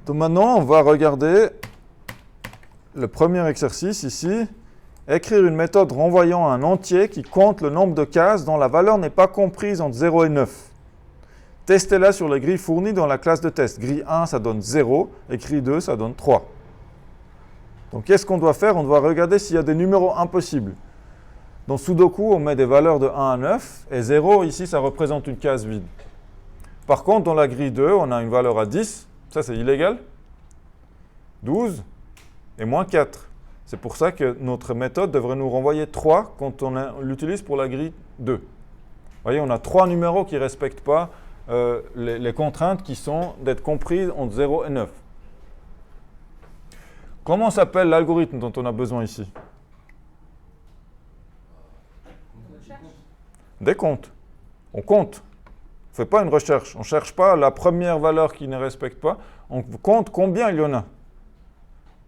Donc maintenant, on va regarder le premier exercice ici. Écrire une méthode renvoyant un entier qui compte le nombre de cases dont la valeur n'est pas comprise entre 0 et 9. Testez-la sur les grilles fournies dans la classe de test. Grille 1, ça donne 0, et grille 2, ça donne 3. Donc, qu'est-ce qu'on doit faire? On doit regarder s'il y a des numéros impossibles. Dans Sudoku, on met des valeurs de 1 à 9, et 0, ici, ça représente une case vide. Par contre, dans la grille 2, on a une valeur à 10, ça c'est illégal, 12, et moins 4. C'est pour ça que notre méthode devrait nous renvoyer 3 quand on l'utilise pour la grille 2. Vous voyez, on a 3 numéros qui ne respectent pas les contraintes qui sont d'être comprises entre 0 et 9. Comment s'appelle l'algorithme dont on a besoin ici? Des comptes. On compte. On ne fait pas une recherche. On ne cherche pas la première valeur qui ne respecte pas. On compte combien il y en a.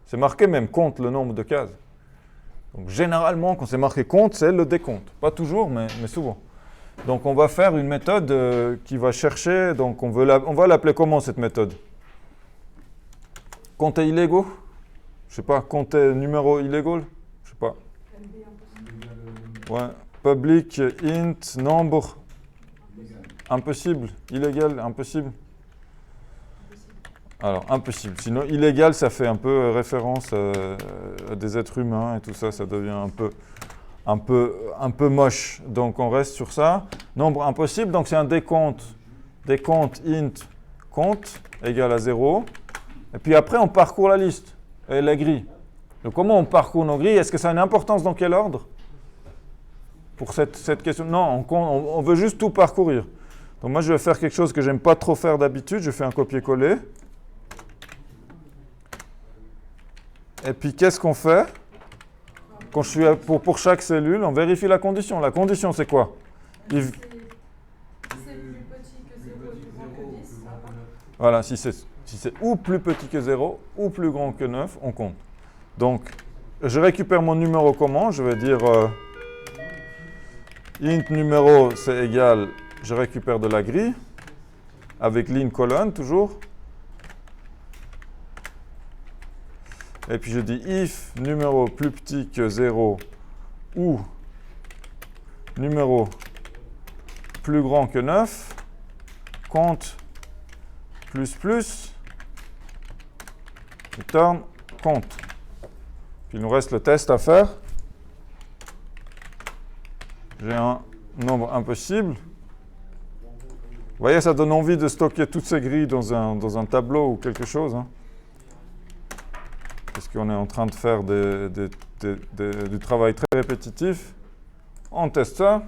C'est marqué même compte le nombre de cases. Donc généralement, quand c'est marqué compte, c'est le décompte. Pas toujours, mais souvent. Donc on va faire une méthode qui va chercher. Donc on va l'appeler comment cette méthode? Compter illégaux? Je sais pas. Compter numéro illégaux? Je sais pas. Ouais. Public int nombre impossible, illégal, impossible. Alors, impossible. Sinon, illégal, ça fait un peu référence à des êtres humains et tout ça, ça devient un peu moche. Donc, on reste sur ça. Nombre impossible, donc c'est un décompte. Décompte int compte égale à 0. Et puis après, on parcourt la liste et la grille. Donc, comment on parcourt nos grilles? Est-ce que ça a une importance dans quel ordre? Pour cette question? Non, on veut juste tout parcourir. Donc, moi, je vais faire quelque chose que j'aime pas trop faire d'habitude. Je fais un copier-coller. Et puis, qu'est-ce qu'on fait? Quand je suis pour chaque cellule, on vérifie la condition. La condition, c'est quoi? Si c'est plus petit que 0 et plus grand que 10, ça va pas. Voilà, si c'est ou plus petit que 0 ou plus grand que 9, on compte. Donc, je récupère mon numéro comment? Je vais dire int numéro, c'est égal, je récupère de la grille, avec ligne colonne toujours. Et puis je dis if numéro plus petit que 0 ou numéro plus grand que 9, compte plus, return compte. Puis il nous reste le test à faire. J'ai un nombre impossible. Vous voyez, ça donne envie de stocker toutes ces grilles dans un tableau ou quelque chose. Hein. Parce qu'on est en train de faire du travail très répétitif. On teste ça.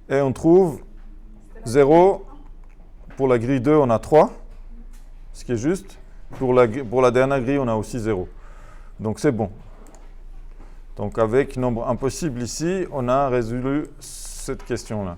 Et on trouve 0. Pour la grille 2, on a 3. Ce qui est juste. Pour la dernière grille, on a aussi 0. Donc c'est bon. Donc avec nombre impossible ici, on a résolu cette question-là.